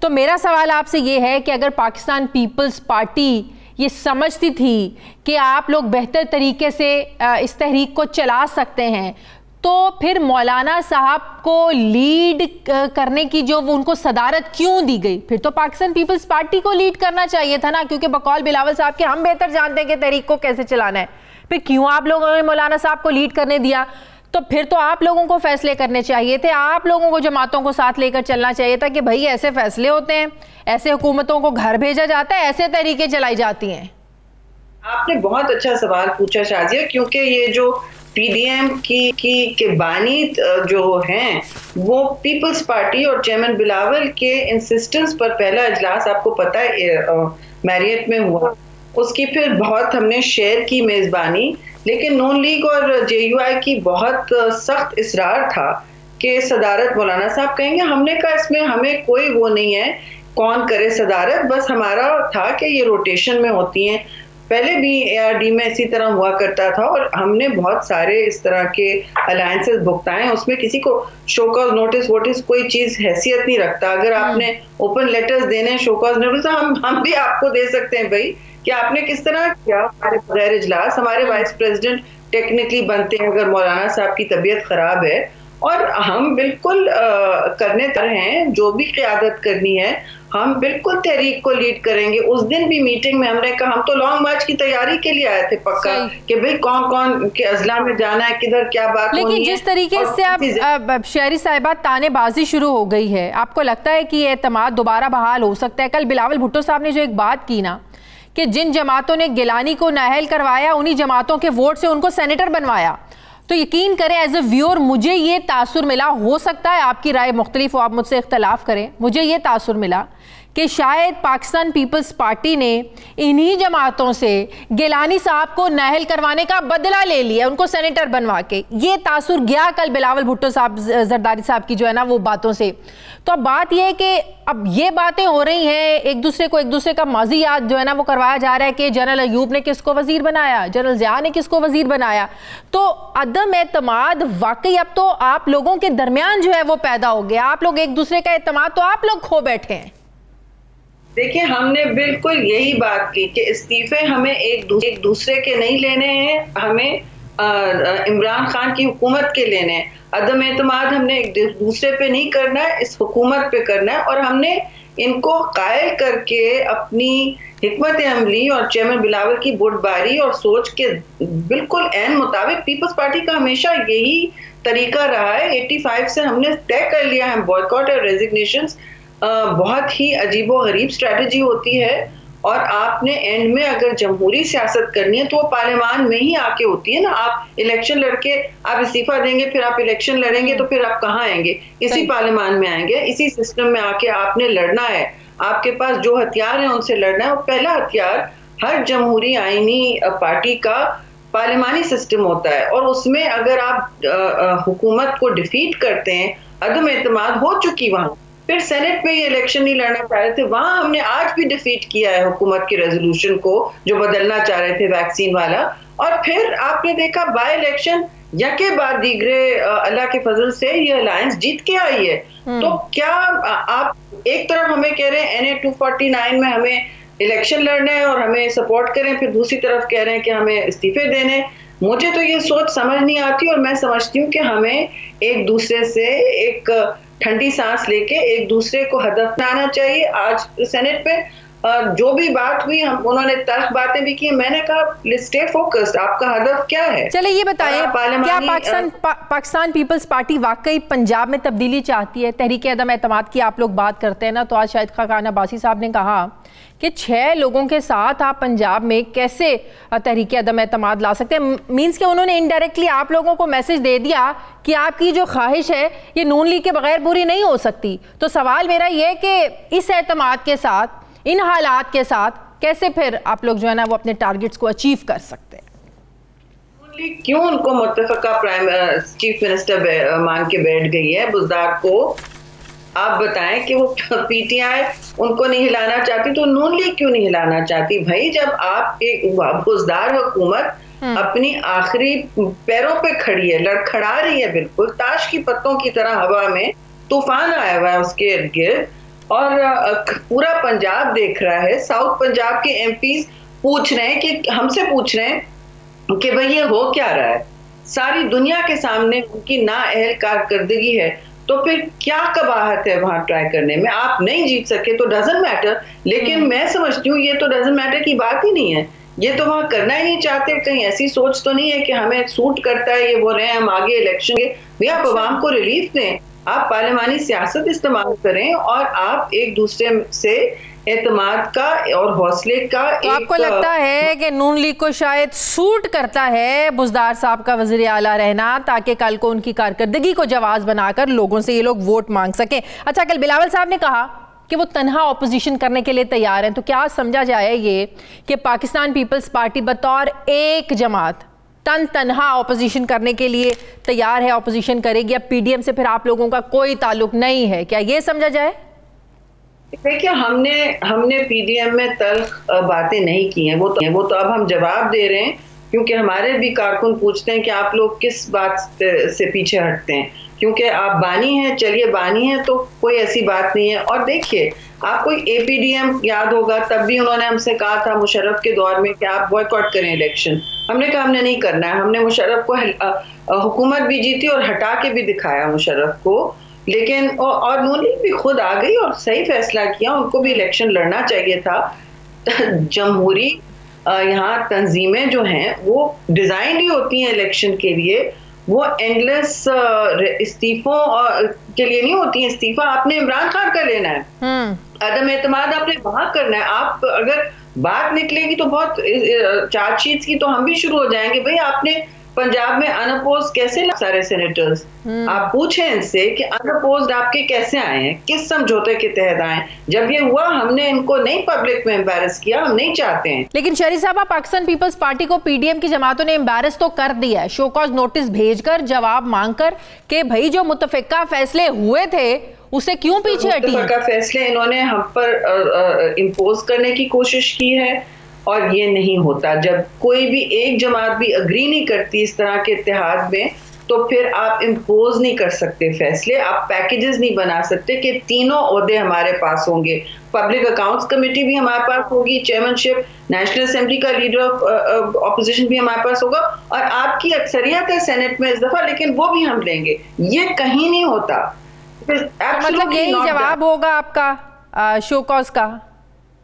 तो मेरा सवाल आपसे ये है कि अगर पाकिस्तान पीपल्स पार्टी ये समझती थी कि आप लोग बेहतर तरीके से इस तहरीक को चला सकते हैं, तो फिर मौलाना साहब को लीड करने की जो उनको सदारत क्यों दी गई? फिर तो पाकिस्तान पीपल्स पार्टी को लीड करना चाहिए था ना, क्योंकि बकौल बिलावल साहब के हम बेहतर जानते हैं कि तहरीक को कैसे चलाना है। फिर क्यों आप लोगों ने मौलाना साहब को लीड करने दिया? तो फिर तो आप लोगों को फैसले करने चाहिए थे, आप लोगों को जमातों को साथ लेकर चलना चाहिए था कि भाई ऐसे फैसले होते हैं, ऐसे हुकूमतों को घर भेजा जाता है, ऐसे तरीके चलाई जाती हैं। आपने बहुत अच्छा सवाल पूछा शाजिया, क्योंकि ये जो PDM की बानी जो हैं वो पीपल्स पार्टी और चेयरमैन बिलावल के इंसिस्टेंस पर पहला इजलास आपको पता है मैरियट में हुआ, उसकी फिर बहुत हमने शेयर की मेज़बानी, लेकिन नून लीग और JUI की बहुत सख्त इसरार था कि सदारत मौलाना साहब कहेंगे। हमने कहा इसमें हमें कोई वो नहीं है कौन करे सदारत, बस हमारा था कि ये रोटेशन में होती हैं। पहले भी ARD में इसी तरह हुआ करता था और हमने बहुत सारे इस तरह के अलायंसेस भुगताए, उसमें किसी को शो कॉज नोटिस वोटिस कोई चीज हैसियत नहीं रखता। अगर आपने ओपन लेटर्स देने शो कॉज नोटिस, हम भी आपको दे सकते हैं भाई कि आपने किस तरह किया हमारे बगैर इजलास। हमारे वाइस प्रेसिडेंट टेक्निकली बनते हैं अगर मौलाना साहब की तबीयत खराब है, और हम बिल्कुल करने तर हैं, जो भी क़यादत करनी है हम बिल्कुल तहरीक को लीड करेंगे। उस दिन भी मीटिंग में हमने कहा हम तो लॉन्ग मार्च की तैयारी के लिए आए थे पक्का कि भाई कौन कौन के अजला में जाना है, किधर क्या बात होनी है। लेकिन जिस तरीके से आप शहरी साहिबा तानेबाजी शुरू हो गई है, आपको लगता है कि ये एतमाद दोबारा बहाल हो सकता है? कल बिलावल भुट्टो साहब ने जो एक बात की ना कि जिन जमातों ने गिलानी को नाअहल करवाया उन्हीं जमातों के वोट से उनको सेनेटर बनवाया, तो यकीन करें एज ए व्यूअर मुझे ये तासुर मिला, हो सकता है आपकी राय मुख्तलिफ हो, आप मुझसे इख्तलाफ करें, मुझे ये तासुर मिला कि शायद पाकिस्तान पीपल्स पार्टी ने इन्हीं जमातों से गिलानी साहब को नाअहल करवाने का बदला ले लिया, उनको सेनेटर बनवा के। ये तासुर गया कल बिलावल भुट्टो साहब, जरदारी साहब की जो है ना वो बातों से। तो अब बात यह है कि अब ये बातें हो रही हैं, एक दूसरे का माजी याद जो है ना वो करवाया जा रहा है कि जनरल अयूब ने किसको वजीर बनाया, जनरल ज़िया ने किसको वजीर बनाया। तो अदम एतमाद वाकई अब तो आप लोगों के दरमियान जो है वो पैदा हो गया। आप लोग एक दूसरे का एतमाद तो आप लोग खो बैठे हैं। देखिए, हमने बिल्कुल यही बात की कि इस्तीफे हमें एक दूसरे के नहीं लेने हैं, हमें इमरान खान की हुकूमत के लेने हैं। अदम एतमाद हमने एक दूसरे पे नहीं करना है, इस हुकूमत पे करना है। और हमने इनको कायल करके अपनी हिकमत अमली और चेयरमैन बिलावल की बुर्दबारी और सोच के बिल्कुल एन मुताबिक पीपल्स पार्टी का हमेशा यही तरीका रहा है। 85 से हमने तय कर लिया है बॉयकॉट और रेजिग्नेशंस। बहुत ही अजीबो गरीब स्ट्रेटजी होती है और आपने एंड में अगर जमहूरी सियासत करनी है तो वो पार्लियामान में ही आके होती है ना। आप इलेक्शन लड़के आप इस्तीफा देंगे, फिर आप इलेक्शन लड़ेंगे, तो फिर आप कहाँ आएंगे? इसी पार्लियामान में आएंगे। इसी सिस्टम में आके आपने लड़ना है। आपके पास जो हथियार है उनसे लड़ना है। और पहला हथियार हर जमहूरी आईनी पार्टी का पार्लियामानी सिस्टम होता है, और उसमें अगर आप हुकूमत को डिफीट करते हैं, अदम एतमाद हो चुकी वहां, फिर सेनेट में ये इलेक्शन नहीं लड़ना चाह रहे थे, वहां हमने आज भी डिफीट किया है हुकूमत के रेजोल्यूशन को जो बदलना चाह रहे थे वैक्सीन वाला। और फिर आपने देखा बाय इलेक्शन यके बाद दीगरे अल्लाह के फजल से ये अलायंस जीत के आई है। तो क्या आप एक तरफ हमें कह रहे हैं NA 249 में हमें इलेक्शन लड़ना है और हमें सपोर्ट करें, फिर दूसरी तरफ कह रहे हैं कि हमें इस्तीफे देने। मुझे तो ये सोच समझ नहीं आती, और मैं समझती हूँ कि हमें एक दूसरे से एक ठंडी सांस लेके एक दूसरे को हदफ में आना चाहिए। आज सेनेट पे जो भी बात हुई, हम उन्होंने तल्ख बातें भी की, मैंने कहा स्टे फोकस्ड, आपका हदफ क्या है? चलिए ये बताएं, क्या पाकिस्तान पीपल्स पार्टी वाकई पंजाब में तब्दीली चाहती है? तहरीक अदम एतमाद की आप लोग बात करते हैं ना, तो आज शाहिद खान अब्बासी साहब ने कहा कि 6 लोगों के साथ आप पंजाब में कैसे तहरीक अदम एतमाद ला सकते हैं। मीन्स कि उन्होंने इनडायरेक्टली आप लोगों को मैसेज दे दिया कि आपकी जो ख्वाहिश है ये नून लीग के बगैर पूरी नहीं हो सकती। तो सवाल मेरा ये कि इस एतमाद के साथ, इन हालात के साथ कैसे फिर आप लोग जो है ना वो अपने टारगेट्स को अचीव कर सकते हैं? क्यों उनको मुत्तफका चीफ मिनिस्टर मान के बैठ गई है? बुज़दार को आप बताएं कि वो PTI उनको नहीं हिलाना चाहती, तो नून लीग क्यों नहीं हिलाना चाहती? भाई, जब आप एक बुज़दार हुकूमत अपनी आखिरी पैरों पे खड़ी है, लड़खड़ा रही है, बिल्कुल ताश की पत्तों की तरह हवा में, तूफान आया हुआ है उसके इर्द गिर्द, और पूरा पंजाब देख रहा है। साउथ पंजाब के MPs पूछ रहे हैं कि हमसे पूछ रहे हैं कि भाई ये हो क्या रहा है? सारी दुनिया के सामने उनकी नाअहल कारकर्दगी है, तो फिर क्या कबाहत है वहां ट्राई करने में? आप नहीं जीत सके तो डजंट मैटर, लेकिन मैं समझती हूँ ये तो डजंट मैटर की बात ही नहीं है। ये तो वहां करना ही नहीं चाहते। कहीं ऐसी सोच तो नहीं है कि हमें सूट करता है, ये बोल रहे हैं हम आगे इलेक्शन के। भैया, आप अवाम को रिलीफ दें, आप पार्लियामानी सियासत इस्तेमाल करें, और आप एक दूसरे से एतमाद का और हौसले का तो आपको लगता है कि नून लीग को शायद सूट करता है बुज़दार साहब का वज़ीर आला रहना, ताकि कल को उनकी कारकर्दगी को जवाज बनाकर लोगों से ये लोग वोट मांग सकें? अच्छा, कल बिलावल साहब ने कहा कि वो तन्हा ऑपोजिशन करने के लिए तैयार हैं, तो क्या समझा जाए ये कि पाकिस्तान पीपल्स पार्टी बतौर एक जमात तन्हा ऑपोजिशन करने के लिए तैयार है, ऑपोजिशन करेगी? अब PDM से फिर आप लोगों का कोई ताल्लुक नहीं है, क्या ये समझा जाए? देखिए, हमने PDM में तल्ख बातें नहीं की हैं। वो तो अब हम जवाब दे रहे हैं, क्योंकि हमारे भी कारकुन पूछते हैं कि आप लोग किस बात से पीछे हटते हैं, क्योंकि आप बानी हैं। चलिए, बानी हैं तो कोई ऐसी बात नहीं है। और देखिए, आपको APDM याद होगा, तब भी उन्होंने हमसे कहा था मुशर्रफ के दौर में कि आप बॉयकॉट करें इलेक्शन। हमने कहा हमने नहीं करना है। हमने मुशर्रफ को हुकूमत भी जीती और हटा के भी दिखाया मुशर्रफ को, लेकिन और नून लीग भी खुद आ गई और सही फैसला किया। उनको भी इलेक्शन लड़ना चाहिए था। जमहूरी यहाँ तंजीमें जो हैं वो डिज़ाइन ही होती हैं इलेक्शन के लिए, वो एंडलेस इस्तीफों के लिए नहीं होती हैं। इस्तीफा आपने इमरान खान का लेना है, अदम एतमाद आपने वहां करना है। आप अगर बात निकलेगी तो बहुत चार्जशीट्स की तो हम भी शुरू हो जाएंगे। भाई, आपने पंजाब में अनअपोज कैसे सारे सेनेटर्स, आप पूछें इनसे कि अनअपोज्ड आपके कैसे आए हैं, किस समझौते के तहत आए? जब ये हुआ, हमने इनको नहीं पब्लिक में एम्बैरस किया, हम नहीं चाहते हैं। लेकिन शरीफ साहब, पाकिस्तान पीपल्स पार्टी को PDM की जमातों ने एम्बैरस तो कर दिया है, शो कॉज नोटिस भेजकर, जवाब मांगकर कि भाई जो मुतफिका फैसले हुए थे उसे क्यों पीछे हटी? मुतफिका फैसले इन्होंने हम पर इम्पोज करने की कोशिश की है, और ये नहीं होता। जब कोई भी एक जमात भी अग्री नहीं करती इस तरह के इत्तेहाद में, तो फिर आप इम्पोज नहीं कर सकते फैसले, आप पैकेजेस नहीं बना सकते कि तीनों ओहदे हमारे पास होंगे, पब्लिक अकाउंट्स कमेटी भी हमारे पास होगी, चेयरमैनशिप नेशनल असेंबली का लीडर ऑफ ऑपोजिशन भी हमारे पास होगा, और आपकी अक्सरियत है सेनेट में इस दफा, लेकिन वो भी हम लेंगे। ये कहीं नहीं होता। तो मतलब यही जवाब होगा आपका शो कॉज का,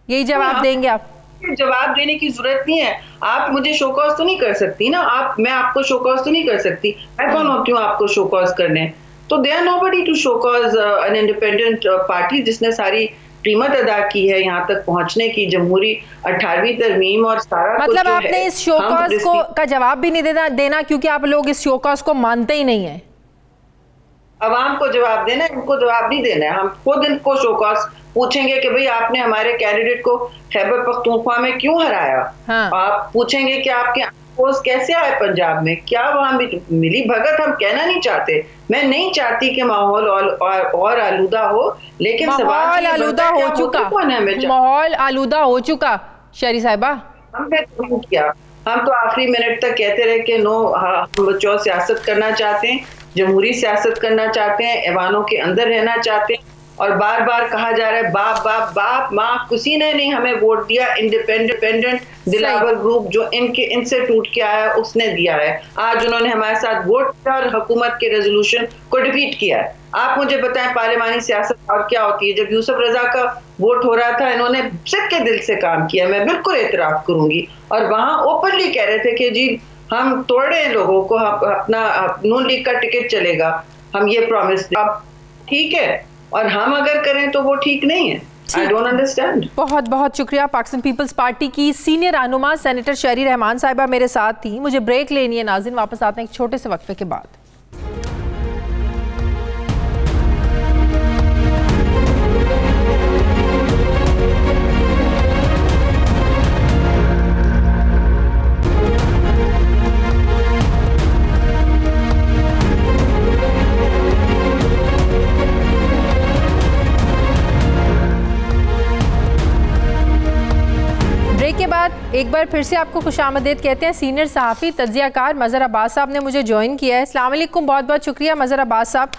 यही जवाब देंगे आप? जवाब देने की जरूरत नहीं है, आप मुझे शो कॉज तो नहीं कर सकती ना, मैं आपको शो कॉज तो नहीं कर सकती, मैं कौन होती हूँ आपको शो कॉज करने? तो they are nobody to show cause an independent party जिसने सारी कीमत अदा की है यहाँ तक पहुंचने की, जमहूरी 18वीं तरमीम और सारा मतलब आपने इस शो कॉज का जवाब भी नहीं देना क्योंकि आप लोग इस शो कॉज को मानते ही नहीं है। अवाम को जवाब देना है, इनको जवाब नहीं देना है। हम खुद इनको शो कॉज पूछेंगे कि भाई आपने हमारे कैंडिडेट को खैबर पख्तूनख्वा में क्यों हराया। हाँ। आप पूछेंगे कि आपके पोस्ट कैसे आए पंजाब में, क्या वहां मिली भगत? हम कहना नहीं चाहते, मैं नहीं चाहती कि माहौल और आलूदा हो, लेकिन माहौल आलूदा हो चुका, माहौल आलूदा हो चुका शहरी साहिबा। हमने किया, हम तो आखिरी मिनट तक कहते रहे कि नो, हम बच्चों सियासत करना चाहते हैं, जमहूरी सियासत करना चाहते हैं, ऐवानों के अंदर रहना चाहते हैं, और बार बार कहा जा रहा है बाप बाप बाप माँ, किसी ने नहीं हमें वोट दिया, इंडिपेंडेंट दिलावर ग्रुप जो इनसे टूट के आया उसने दिया है। आज उन्होंने हमारे साथ वोट किया और हुकूमत के रेजोल्यूशन को डिफीट किया है। आप मुझे बताएं पार्लिमानी सियासत और क्या होती है? जब यूसुफ रजा का वोट हो रहा था, इन्होंने सबके दिल से काम किया, मैं बिल्कुल एतराफ करूंगी, और वहां ओपनली कह रहे थे कि जी हम तोड़ रहे हैं लोगों को, अपना नून लीग का टिकट चलेगा, हम ये प्रॉमिस, अब ठीक है, और हम अगर करें तो वो ठीक नहीं है। I don't understand। बहुत बहुत शुक्रिया। पाकिस्तान पीपल्स पार्टी की सीनियर रहनुमा सेनेटर शहरी रहमान साहिबा मेरे साथ थी। मुझे ब्रेक लेनी है नाज़रीन, वापस आते हैं एक छोटे से वक्फे के बाद। एक बार फिर से आपको खुशामदीद कहते हैं। सीनियर सहाफ़ी तज्ज़ियाकार मज़हर अब्बास साहब ने मुझे ज्वाइन किया है। अस्सलाम वालेकुम, बहुत बहुत शुक्रिया मज़हर अब्बास साहब।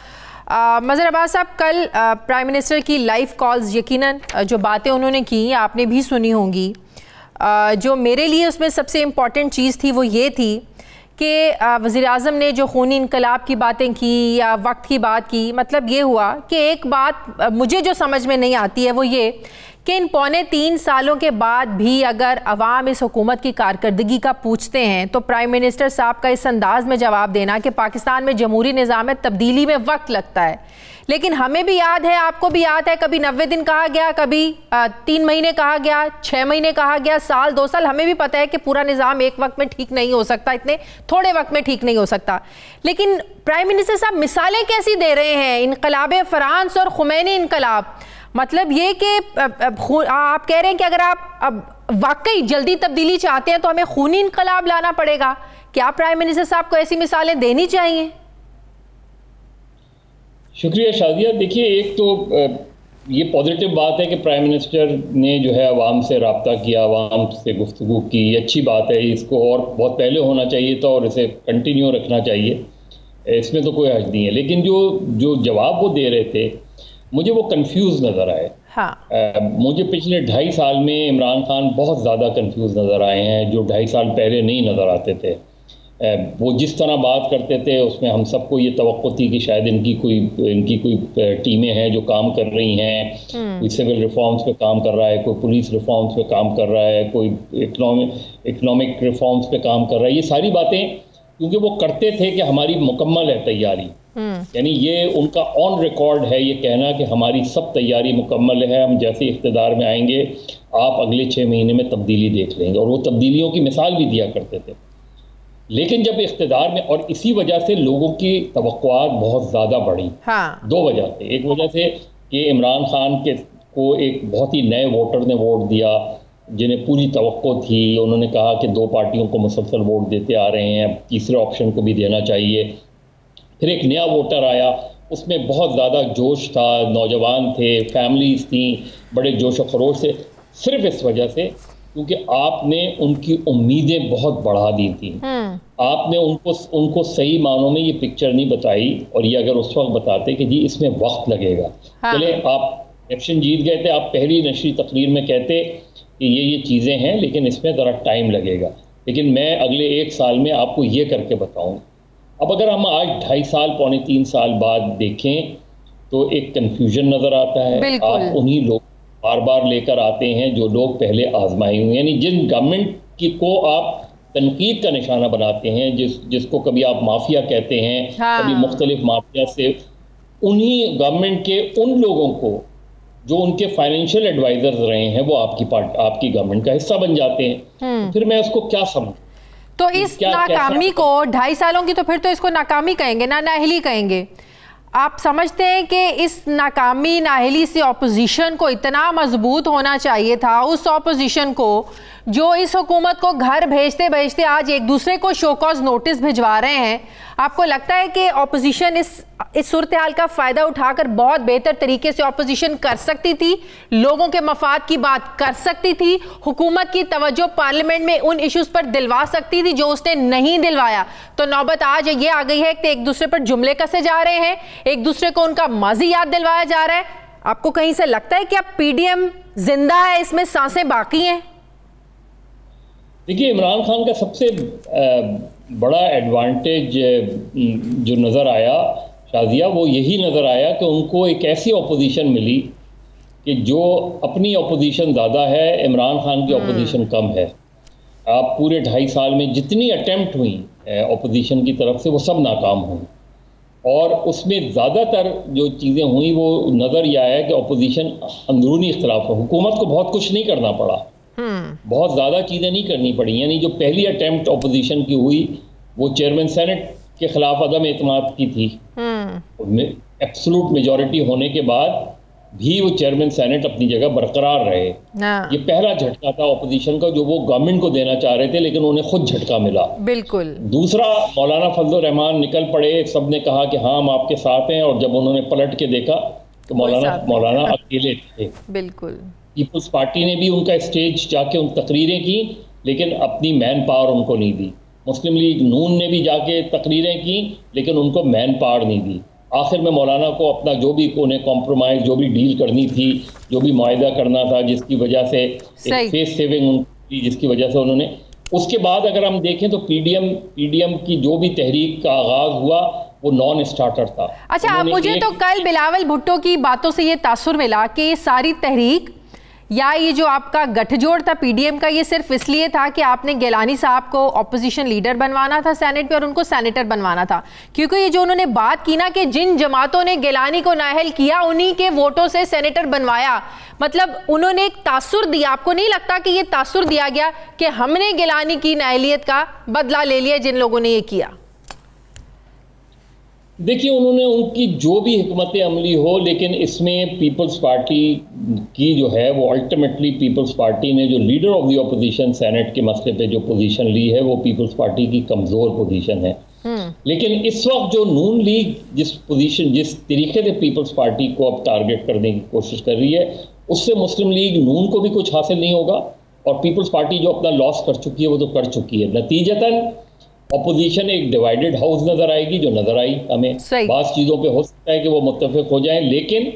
मज़हर अब्बास साहब, कल प्राइम मिनिस्टर की लाइव कॉल्स यकीनन जो बातें उन्होंने की आपने भी सुनी होंगी। जो मेरे लिए उसमें सबसे इम्पॉर्टेंट चीज़ थी वो ये थी कि वज़ीर-ए-आज़म ने जो खूनी इनकलाब की बातें की या वक्त की बात की, मतलब ये हुआ कि एक बात मुझे जो समझ में नहीं आती है वो ये कि इन 3.25 सालों के बाद भी अगर अवाम इस हुकूमत की कारकर्दगी का पूछते हैं तो प्राइम मिनिस्टर साहब का इस अंदाज में जवाब देना कि पाकिस्तान में जमहूरी निज़ाम में तब्दीली में वक्त लगता है। लेकिन हमें भी याद है, आपको भी याद है, कभी 90 दिन कहा गया, कभी 3 महीने कहा गया, 6 महीने कहा गया, साल 2 साल। हमें भी पता है कि पूरा निज़ाम एक वक्त में ठीक नहीं हो सकता, इतने थोड़े वक्त में ठीक नहीं हो सकता। लेकिन प्राइम मिनिस्टर साहब मिसालें कैसी दे रहे हैं, इनकलाब फ्रांस और खुमैनी इनकलाब। मतलब ये कि आप कह रहे हैं कि अगर आप अब वाकई जल्दी तब्दीली चाहते हैं तो हमें खूनी इनकलाब लाना पड़ेगा। क्या प्राइम मिनिस्टर साहब को ऐसी मिसालें देनी चाहिए? शुक्रिया शादिया। देखिए, एक तो ये पॉजिटिव बात है कि प्राइम मिनिस्टर ने जो है आवाम से रब्ता किया, आवाम से गुफ्तगू की, अच्छी बात है। इसको और बहुत पहले होना चाहिए था और इसे कंटिन्यू रखना चाहिए, इसमें तो कोई हर्ज नहीं है। लेकिन जो जवाब वो दे रहे थे मुझे वो कंफ्यूज नज़र आए। हाँ। मुझे पिछले 2.5 साल में इमरान खान बहुत ज़्यादा कंफ्यूज नज़र आए हैं, जो 2.5 साल पहले नहीं नज़र आते थे। वो जिस तरह बात करते थे उसमें हम सबको ये तवक्को थी कि शायद इनकी कोई टीमें हैं जो काम कर रही हैं, कोई सिविल रिफॉर्म्स पे काम कर रहा है, कोई पुलिस रिफॉर्म्स पे काम कर रहा है, कोई इकनॉमिक रिफॉर्म्स पे काम कर रहा है। ये सारी बातें क्योंकि वो करते थे कि हमारी मुकम्मल है तैयारी, यानी ये उनका ऑन रिकॉर्ड है ये कहना कि हमारी सब तैयारी मुकम्मल है, हम जैसे इख्तिदार में आएंगे आप अगले 6 महीने में तब्दीली देख लेंगे, और वो तब्दीलियों की मिसाल भी दिया करते थे। लेकिन जब इख्तिदार में, और इसी वजह से लोगों की तवक्कुआत बहुत ज़्यादा बढ़ी। हाँ। 2 वजह से, एक वजह से कि इमरान खान को एक बहुत ही नए वोटर ने वोट दिया जिन्हें पूरी तवक्को थी, उन्होंने कहा कि 2 पार्टियों को मुसलसल वोट देते आ रहे हैं, तीसरे ऑप्शन को भी देना चाहिए। फिर एक नया वोटर आया, उसमें बहुत ज़्यादा जोश था, नौजवान थे, फैमिलीज़ थी, बड़े जोश व खरोश से, सिर्फ इस वजह से क्योंकि आपने उनकी उम्मीदें बहुत बढ़ा दी थी। आपने उनको सही मानों में ये पिक्चर नहीं बताई, और ये अगर उस वक्त बताते कि जी इसमें वक्त लगेगा, चले आप इलेक्शन जीत गए थे, आप पहली नशरी तकरीर में कहते कि ये चीज़ें हैं लेकिन इसमें ज़रा टाइम लगेगा, लेकिन मैं अगले 1 साल में आपको ये करके बताऊँ। अब अगर हम आज 2.5 साल, पौने 3 साल बाद देखें तो एक कन्फ्यूजन नज़र आता है। आप उन्हीं लोग बार बार लेकर आते हैं जो लोग पहले आजमाए हुए, यानी जिन गवर्नमेंट की को आप तनकीद का निशाना बनाते हैं, जिसको कभी आप माफिया कहते हैं, कभी मुख्तलिफ माफिया से, उन्हीं गवर्नमेंट के उन लोगों को जो उनके फाइनेंशियल एडवाइजर्स रहे हैं वो आपकी गवर्नमेंट का हिस्सा बन जाते हैं। फिर मैं उसको क्या समझूं? तो इस नाकामी को 2.5 सालों की, तो फिर तो इसको नाकामी कहेंगे ना, नाअहली कहेंगे। आप समझते हैं कि इस नाकामी नाअहली से ऑपोजिशन को इतना मजबूत होना चाहिए था, उस ऑपोजिशन को जो इस हुकूमत को घर भेजते भेजते आज एक दूसरे को शोकॉज नोटिस भिजवा रहे हैं। आपको लगता है कि ऑपोजिशन इस सूरत हाल का फ़ायदा उठाकर बहुत बेहतर तरीके से ऑपोजिशन कर सकती थी, लोगों के मफाद की बात कर सकती थी, हुकूमत की तवज्जो पार्लियामेंट में उन इश्यूज़ पर दिलवा सकती थी जो उसने नहीं दिलवाया? तो नौबत आज ये आ गई है कि एक दूसरे पर जुमले कसे जा रहे हैं, एक दूसरे को उनका माजी याद दिलवाया जा रहा है। आपको कहीं से लगता है कि अब PDM जिंदा है, इसमें सांसें बाकी हैं? देखिए, इमरान खान का सबसे बड़ा एडवांटेज जो नज़र आया शाजिया, वो यही नज़र आया कि उनको एक ऐसी ऑपोजिशन मिली कि जो अपनी ऑपोजिशन ज़्यादा है, इमरान खान की ऑपोजिशन कम है। आप पूरे 2.5 साल में जितनी अटेम्प्ट हुई ऑपोजिशन की तरफ से वो सब नाकाम हुई, और उसमें ज़्यादातर जो चीज़ें हुई वो नज़र यह आया कि ऑपोजिशन अंदरूनी इख्तलाफ है। हुकूमत को बहुत कुछ नहीं करना पड़ा, बहुत ज़्यादा चीज़ें नहीं करनी पड़ी। यानी जो पहली अटेम्प्ट ऑपोजिशन की हुई वो चेयरमैन सेनेट के खिलाफ अदम एतमाद की थी। एब्सोल्यूट मेजॉरिटी होने के बाद भी वो चेयरमैन सेनेट अपनी जगह बरकरार रहे। ये पहला झटका था ऑपोजिशन का जो वो गवर्नमेंट को देना चाह रहे थे, लेकिन उन्हें खुद झटका मिला। बिल्कुल। दूसरा, मौलाना फजल रहमान निकल पड़े, सब ने कहा कि हाँ हम आपके साथ हैं, और जब उन्होंने पलट के देखा तो मौलाना अकेले थे। बिल्कुल। पीपल्स पार्टी ने भी उनका स्टेज जाके उन तकरीरें की, लेकिन अपनी मैन पावर उनको नहीं दी। मुस्लिम लीग नून ने भी जाके तकरीरें की, लेकिन उनको मैन पावर नहीं दी। आखिर में मौलाना को अपना जो भी उन्हें कॉम्प्रोमाइज़, जो भी डील करनी थी, जो भी मुआहदा करना था, जिसकी वजह से एक फेस सेविंग उनकी, जिसकी वजह से उन्होंने, उसके बाद अगर हम देखें तो पीडीएम की जो भी तहरीक का आगाज़ हुआ वो नॉन स्टार्टर था। अच्छा, मुझे तो कल बिलावल भुट्टो की बातों से ये तासुर मिला कि ये सारी तहरीक या ये जो आपका गठजोड़ था PDM का, ये सिर्फ इसलिए था कि आपने गिलानी साहब को ऑपोजिशन लीडर बनवाना था सेनेट में और उनको सेनेटर बनवाना था। क्योंकि ये जो उन्होंने बात की ना कि जिन जमातों ने गिलानी को नाअहल किया उन्हीं के वोटों से सेनेटर बनवाया, मतलब उन्होंने एक तासुर दिया। आपको नहीं लगता कि ये तासुर दिया गया कि हमने गिलानी की नाअहलियत का बदला ले लिया जिन लोगों ने ये किया? देखिए, उन्होंने उनकी जो भी हिकमत अमली हो, लेकिन इसमें पीपल्स पार्टी की जो है वो अल्टीमेटली पीपल्स पार्टी ने जो leader of the opposition senate के मसले पे जो पोजीशन ली है वो पीपल्स पार्टी की कमज़ोर पोजीशन है। लेकिन इस वक्त जो नून लीग जिस तरीके से पीपल्स पार्टी को अब टारगेट करने की कोशिश कर रही है, उससे मुस्लिम लीग नून को भी कुछ हासिल नहीं होगा, और पीपल्स पार्टी जो अपना लॉस कर चुकी है वो तो कर चुकी है। नतीजतन ऑपोजिशन एक डिवाइडेड हाउस नजर आएगी, जो नजर आई हमें। बात चीज़ों पे हो सकता है कि वो मुत्तफिक हो जाएं, लेकिन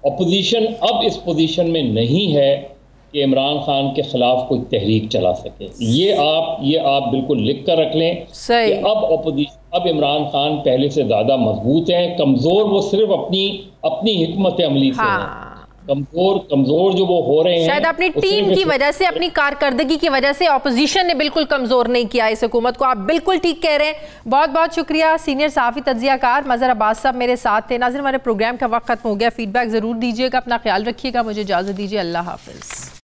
ऑपोजिशन अब इस पोजीशन में नहीं है कि इमरान खान के खिलाफ कोई तहरीक चला सके। ये आप बिल्कुल लिख कर रख लें कि अब इमरान खान पहले से ज़्यादा मजबूत हैं। कमज़ोर वो सिर्फ अपनी हिकमत अमली से हैं। कमजोर जो वो हो रहे हैं शायद अपनी टीम की वजह से, अपनी कारकर्दगी की वजह से ऑपोजिशन ने बिल्कुल कमजोर नहीं किया इस हुकूमत को। आप बिल्कुल ठीक कह रहे हैं। बहुत बहुत शुक्रिया। सीनियर सहाफ़ी तज्ज़ियाकार मज़हर अब्बास साहब मेरे साथ थे। नाज़रीन, हमारे प्रोग्राम का वक्त खत्म हो गया। फीडबैक ज़रूर दीजिएगा, अपना ख्याल रखिएगा। मुझे इजाज़त दीजिए। अल्लाह हाफ़िज़।